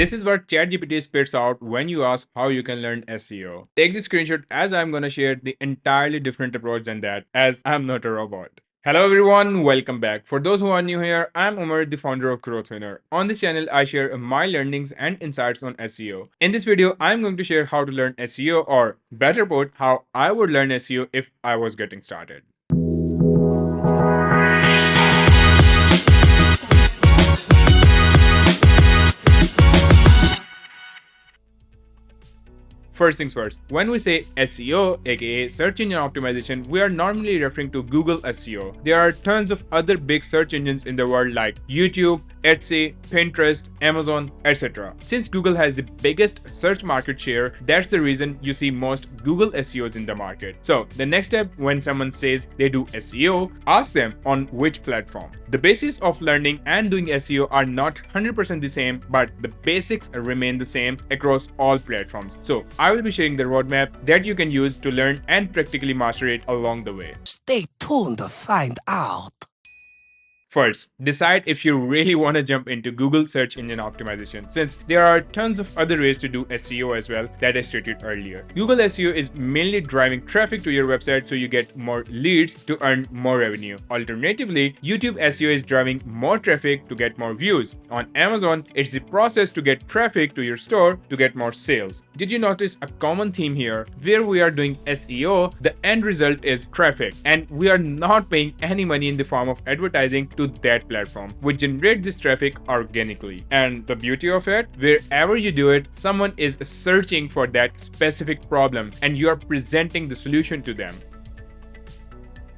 This is what ChatGPT spits out when you ask how you can learn SEO. Take the screenshot as I'm gonna share the entirely different approach than that, as I'm not a robot. Hello everyone, welcome back. For those who are new here, I'm Umar, the founder of GrowthWinner. On this channel, I share my learnings and insights on SEO. In this video, I'm going to share how to learn SEO, or better put, how I would learn SEO if I was getting started. First things first, when we say SEO, aka search engine optimization, we are normally referring to Google SEO. There are tons of other big search engines in the world like YouTube, Etsy, Pinterest, Amazon, etc. Since Google has the biggest search market share, that's the reason you see most Google SEOs in the market. So the next step, when someone says they do SEO, ask them on which platform. The basis of learning and doing SEO are not 100% the same, but the basics remain the same across all platforms. So I will be sharing the roadmap that you can use to learn and practically master it along the way. Stay tuned to find out. First, decide if you really want to jump into Google search engine optimization, since there are tons of other ways to do SEO as well that I stated earlier. Google SEO is mainly driving traffic to your website so you get more leads to earn more revenue. Alternatively, YouTube SEO is driving more traffic to get more views. On Amazon, it's the process to get traffic to your store to get more sales. Did you notice a common theme here? Where we are doing SEO, the end result is traffic, and we are not paying any money in the form of advertising to that platform. We generate this traffic organically. And the beauty of it, wherever you do it, someone is searching for that specific problem and you are presenting the solution to them.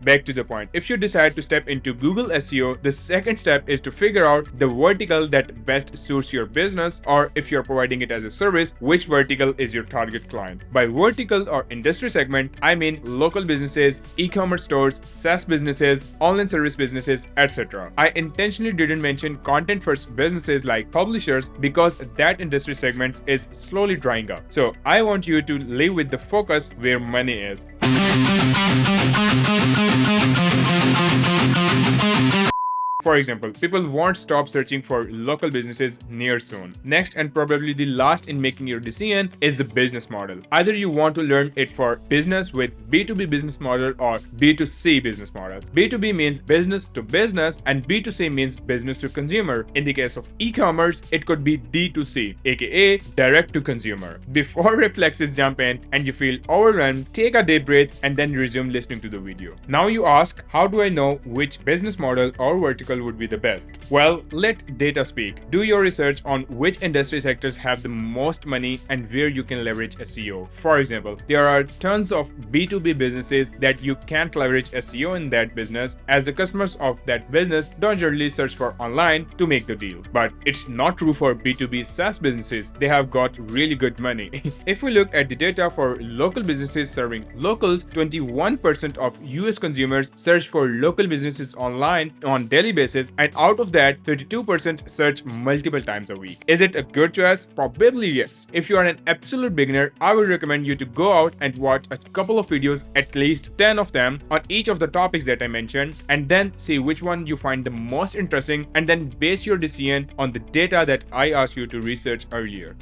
Back to the point. If you decide to step into Google SEO, the second step is to figure out the vertical that best suits your business, or if you're providing it as a service, which vertical is your target client. By vertical or industry segment, I mean local businesses, e-commerce stores, SaaS businesses, online service businesses, etc. I intentionally didn't mention content-first businesses like publishers because that industry segment is slowly drying up. So I want you to live with the focus where money is. For example, people won't stop searching for local businesses near soon. Next, and probably the last in making your decision, is the business model. Either you want to learn it for business with B2B business model or B2C business model. B2B means business to business and B2C means business to consumer. In the case of e-commerce, it could be D2C, aka direct to consumer. Before reflexes jump in and you feel overwhelmed, take a deep breath and then resume listening to the video. Now you ask, how do I know which business model or vertical would be the best? Well, let data speak. Do your research on which industry sectors have the most money and where you can leverage SEO. For example, there are tons of B2B businesses that you can't leverage SEO in that business, as the customers of that business don't generally search for online to make the deal. But it's not true for B2B SaaS businesses. They have got really good money. If we look at the data for local businesses serving locals, 21% of US consumers search for local businesses online on daily basis, and out of that, 32% search multiple times a week. Is it a good choice? Probably yes. If you are an absolute beginner, I would recommend you to go out and watch a couple of videos, at least 10 of them, on each of the topics that I mentioned, and then see which one you find the most interesting, and then base your decision on the data that I asked you to research earlier.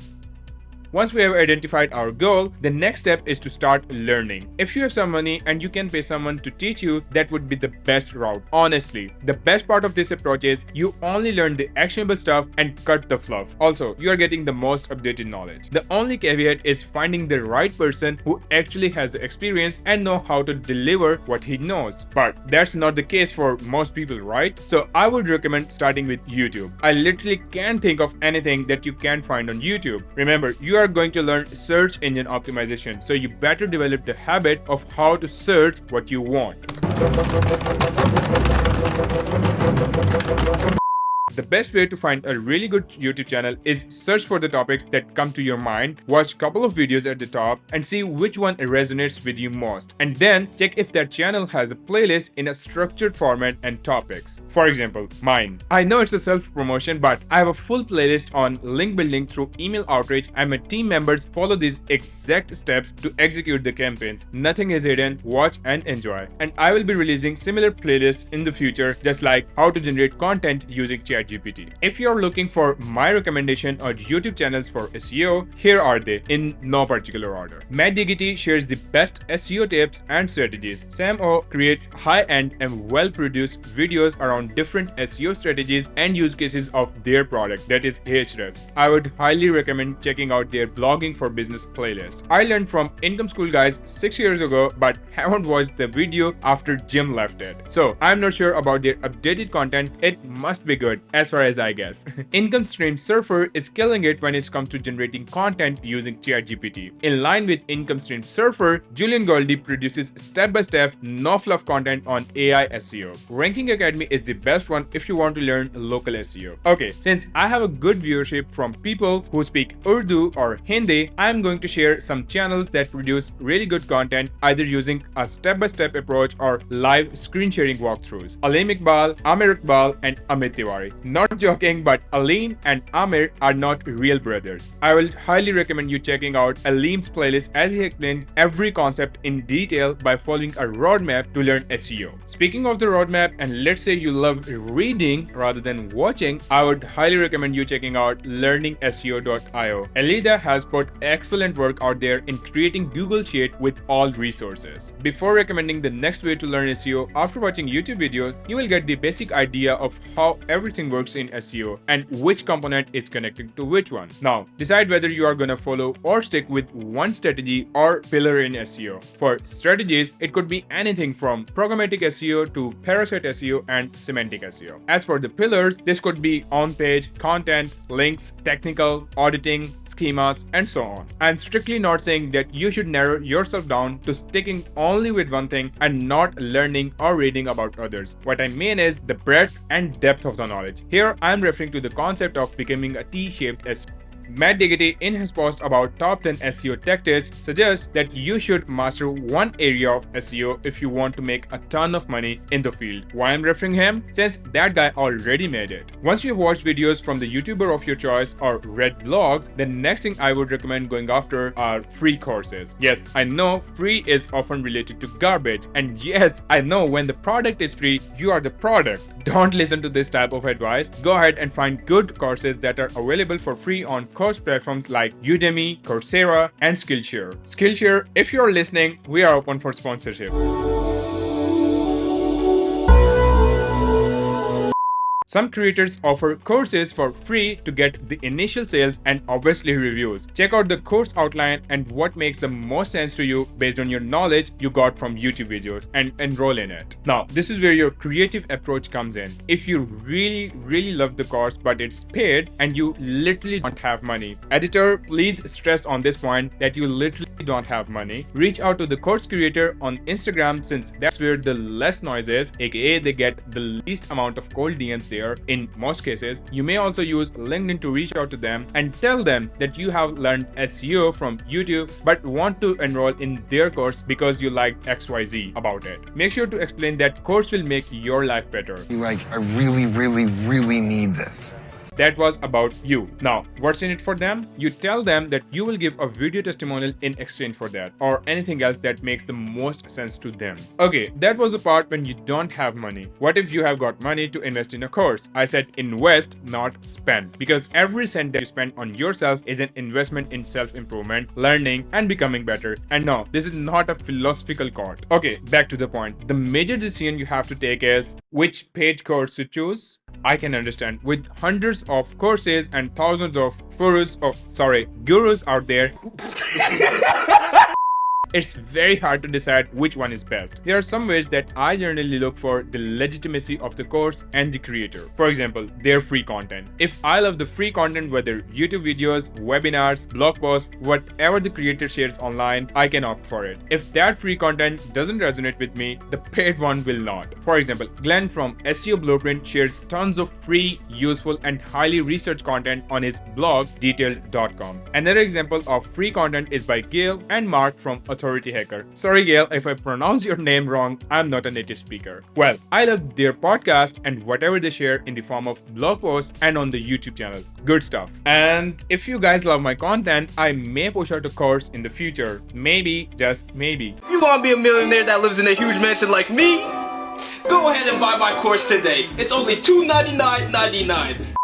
Once we have identified our goal, the next step is to start learning. If you have some money and you can pay someone to teach you, that would be the best route. Honestly, the best part of this approach is you only learn the actionable stuff and cut the fluff. Also, you are getting the most updated knowledge. The only caveat is finding the right person who actually has the experience and know how to deliver what he knows. But that's not the case for most people, right? So I would recommend starting with YouTube. I literally can't think of anything that you can't find on YouTube. Remember, you are going to learn search engine optimization, so you better develop the habit of how to search what you want. The best way to find a really good YouTube channel is search for the topics that come to your mind, watch a couple of videos at the top, and see which one resonates with you most. And then check if that channel has a playlist in a structured format and topics. For example, mine. I know it's a self-promotion, but I have a full playlist on link building through email outreach, and my team members follow these exact steps to execute the campaigns. Nothing is hidden. Watch and enjoy. And I will be releasing similar playlists in the future, just like how to generate content using ChatGPT. ChatGPT. If you're looking for my recommendation on YouTube channels for SEO, here are they in no particular order. Matt Diggity shares the best SEO tips and strategies. Sam O creates high-end and well-produced videos around different SEO strategies and use cases of their product, that is Ahrefs. I would highly recommend checking out their blogging for business playlist. I learned from Income School guys 6 years ago but haven't watched the video after Jim left it. So I'm not sure about their updated content. It must be good as far as I guess. Income Stream Surfer is killing it when it comes to generating content using ChatGPT. In line with Income Stream Surfer, Julian Goldie produces step-by-step, no-fluff content on AI SEO. Ranking Academy is the best one if you want to learn local SEO. Okay, since I have a good viewership from people who speak Urdu or Hindi, I'm going to share some channels that produce really good content either using a step-by-step approach or live screen sharing walkthroughs. Aleem Iqbal, Amir Iqbal, and Amit Tiwari. Not joking, but Aleem and Amir are not real brothers. I will highly recommend you checking out Aleem's playlist as he explained every concept in detail by following a roadmap to learn SEO. Speaking of the roadmap, and let's say you love reading rather than watching, I would highly recommend you checking out learningseo.io. Elida has put excellent work out there in creating Google Sheet with all resources. Before recommending the next way to learn SEO, after watching YouTube videos, you will get the basic idea of how everything works in SEO and which component is connected to which one. Now, decide whether you are gonna follow or stick with one strategy or pillar in SEO. For strategies, it could be anything from programmatic SEO to parasite SEO and semantic SEO. As for the pillars, this could be on-page, content, links, technical, auditing, schemas, and so on. I'm strictly not saying that you should narrow yourself down to sticking only with one thing and not learning or reading about others. What I mean is the breadth and depth of the knowledge. Here, I'm referring to the concept of becoming a T-shaped SEO. Matt Diggity, in his post about top 10 SEO tactics, suggests that you should master one area of SEO if you want to make a ton of money in the field. Why I'm referring him? Since that guy already made it. Once you've watched videos from the YouTuber of your choice or read blogs, the next thing I would recommend going after are free courses. Yes, I know free is often related to garbage, and yes, I know when the product is free, you are the product. Don't listen to this type of advice. Go ahead and find good courses that are available for free on course platforms like Udemy, Coursera, and Skillshare. Skillshare, if you're listening, we are open for sponsorship. Some creators offer courses for free to get the initial sales and obviously reviews. Check out the course outline and what makes the most sense to you based on your knowledge you got from YouTube videos and enroll in it. Now, this is where your creative approach comes in. If you really love the course but it's paid and you literally don't have money. Editor, please stress on this point that you literally don't have money. Reach out to the course creator on Instagram since that's where the less noise is, aka they get the least amount of cold DMs there. In most cases, you may also use LinkedIn to reach out to them and tell them that you have learned SEO from YouTube but want to enroll in their course because you like XYZ about it. Make sure to explain that course will make your life better. I really need this. That was about you. Now, what's in it for them? You tell them that you will give a video testimonial in exchange for that, or anything else that makes the most sense to them. Okay, that was the part when you don't have money. What if you have got money to invest in a course? I said invest, not spend, because every cent that you spend on yourself is an investment in self-improvement, learning, and becoming better. And no, this is not a philosophical quote. Okay, back to the point. The major decision you have to take is which paid course to choose. I can understand. With hundreds of courses and thousands of gurus out there, it's very hard to decide which one is best. There are some ways that I generally look for the legitimacy of the course and the creator. For example, their free content. If I love the free content, whether YouTube videos, webinars, blog posts, whatever the creator shares online, I can opt for it. If that free content doesn't resonate with me, the paid one will not. For example, Glenn from SEO Blueprint shares tons of free, useful, and highly researched content on his blog, detailed.com. Another example of free content is by Gail and Mark from Authority Hacker. Sorry, Gail, if I pronounce your name wrong, I'm not a native speaker. Well, I love their podcast and whatever they share in the form of blog posts and on the YouTube channel. Good stuff. And if you guys love my content, I may push out a course in the future. Maybe, just maybe. You want to be a millionaire that lives in a huge mansion like me? Go ahead and buy my course today. It's only $299.99.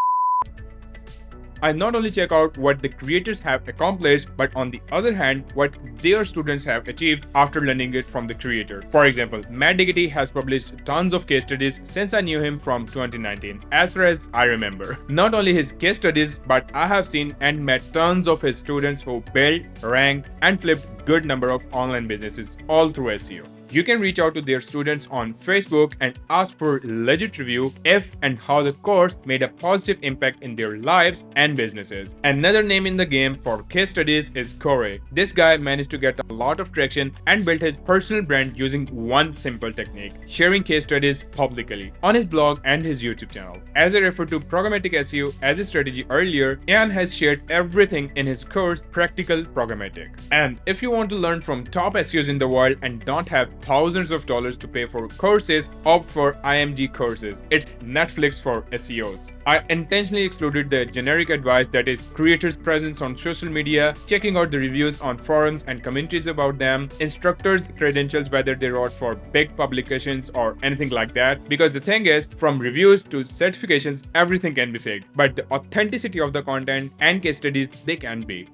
I not only check out what the creators have accomplished, but on the other hand, what their students have achieved after learning it from the creator. For example, Matt Diggity has published tons of case studies since I knew him from 2019, as far as I remember. Not only his case studies, but I have seen and met tons of his students who built, ranked, and flipped good number of online businesses all through SEO. You can reach out to their students on Facebook and ask for legit review if and how the course made a positive impact in their lives and businesses. Another name in the game for case studies is Core. This guy managed to get a lot of traction and built his personal brand using one simple technique: sharing case studies publicly on his blog and his YouTube channel. As I referred to programmatic SEO as a strategy earlier, Ian has shared everything in his course Practical Programmatic. And if you want to learn from top SEOs in the world and don't have thousands of dollars to pay for courses, opt for IMG courses. It's Netflix for SEOs. I intentionally excluded the generic advice that is creators' presence on social media, checking out the reviews on forums and communities about them, instructors' credentials, whether they wrote for big publications or anything like that. Because the thing is, from reviews to certifications, everything can be faked. But the authenticity of the content and case studies, they can be.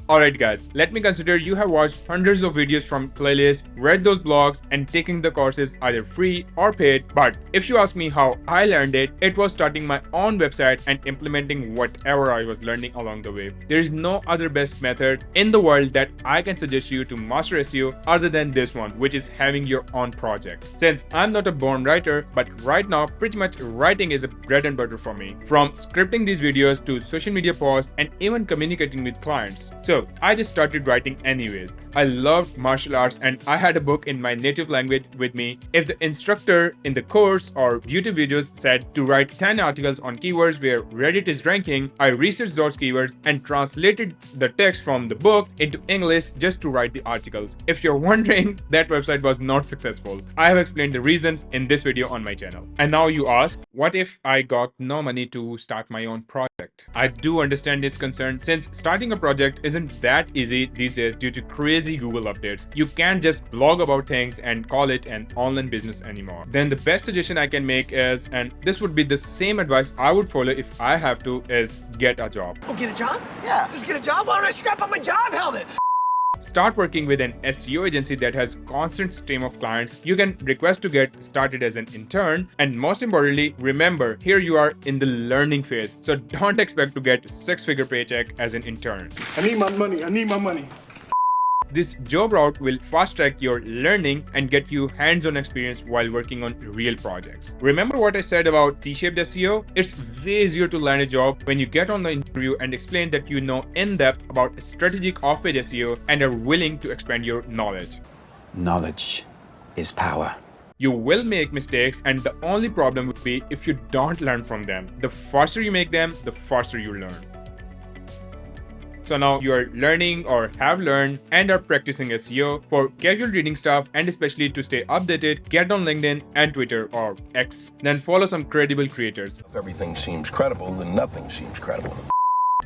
Alright guys, let me consider you have watched hundreds of videos from playlists, read those blogs, and taking the courses either free or paid. But if you ask me how I learned it, it was starting my own website and implementing whatever I was learning along the way. There is no other best method in the world that I can suggest you to master SEO other than this one, which is having your own project. Since I'm not a born writer, but right now pretty much writing is a bread and butter for me. From scripting these videos to social media posts and even communicating with clients. So I just started writing anyways. I loved martial arts and I had a book in my native language with me. If the instructor in the course or YouTube videos said to write 10 articles on keywords where Reddit is ranking, I researched those keywords and translated the text from the book into English just to write the articles. If you're wondering, that website was not successful. I have explained the reasons in this video on my channel. And now you ask, what if I got no money to start my own project? I do understand this concern since starting a project isn't that easy these days due to crazy Google updates. You can't just blog about things and call it an online business anymore. Then the best suggestion I can make is, and this would be the same advice I would follow if I have to, is get a job. Oh, get a job? Yeah. Just get a job? Why don't I strap on my job helmet? Start working with an SEO agency that has constant stream of clients. You can request to get started as an intern, and most importantly, remember, here you are in the learning phase, so don't expect to get six-figure paycheck as an intern. I need my money. I need my money. This job route will fast track your learning and get you hands-on experience while working on real projects. Remember what I said about T-shaped SEO? It's way easier to land a job when you get on the interview and explain that you know in depth about strategic off-page SEO and are willing to expand your knowledge. Knowledge is power. You will make mistakes, and the only problem would be if you don't learn from them. The faster you make them, the faster you learn. So now you are learning or have learned and are practicing SEO. For casual reading stuff and especially to stay updated, get on LinkedIn and Twitter or X. Then follow some credible creators. If everything seems credible, then nothing seems credible.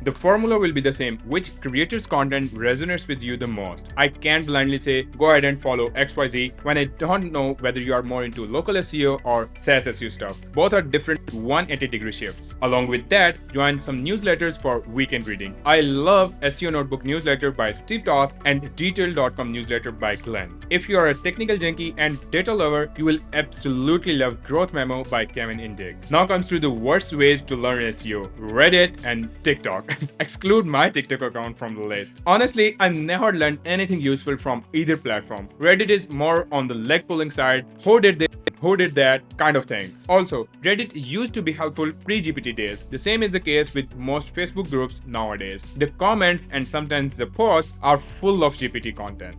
The formula will be the same. Which creator's content resonates with you the most? I can't blindly say, go ahead and follow XYZ when I don't know whether you are more into local SEO or SaaS SEO stuff. Both are different 180-degree shifts. Along with that, join some newsletters for weekend reading. I love SEO Notebook newsletter by Steve Toth and Detail.com newsletter by Glenn. If you are a technical junkie and data lover, you will absolutely love Growth Memo by Kevin Indig. Now comes to the worst ways to learn SEO: Reddit and TikTok. Exclude my TikTok account from the list. Honestly, I never learned anything useful from either platform. Reddit is more on the leg pulling side, who did this, who did that kind of thing. Also, Reddit used to be helpful pre-GPT days. The same is the case with most Facebook groups nowadays. The comments and sometimes the posts are full of GPT content.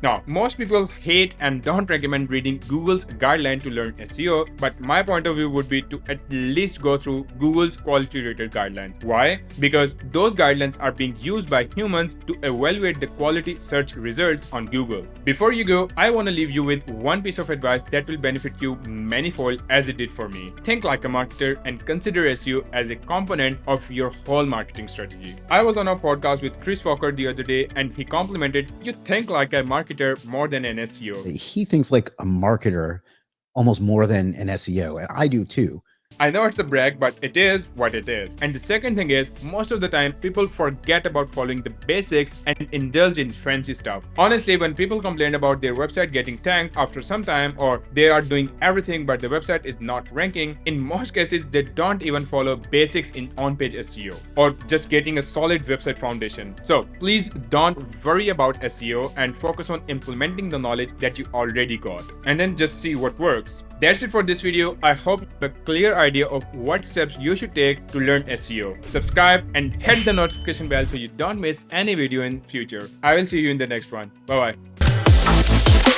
Now, most people hate and don't recommend reading Google's guideline to learn SEO, but my point of view would be to at least go through Google's quality rated guidelines. Why? Because those guidelines are being used by humans to evaluate the quality search results on Google. Before you go, I want to leave you with one piece of advice that will benefit you manifold as it did for me. Think like a marketer and consider SEO as a component of your whole marketing strategy. I was on a podcast with Chris Walker the other day and he complimented, "You think like a marketer marketer more than an SEO. He thinks like a marketer almost more than an SEO, and I do too. I know it's a brag, but it is what it is. And the second thing is, most of the time, people forget about following the basics and indulge in fancy stuff. Honestly, when people complain about their website getting tanked after some time, or they are doing everything but the website is not ranking, in most cases, they don't even follow basics in on-page SEO or just getting a solid website foundation. So please don't worry about SEO and focus on implementing the knowledge that you already got, and then just see what works. That's it for this video. I hope you have a clear idea of what steps you should take to learn SEO. Subscribe and hit the notification bell so you don't miss any video in future. I will see you in the next one. Bye bye.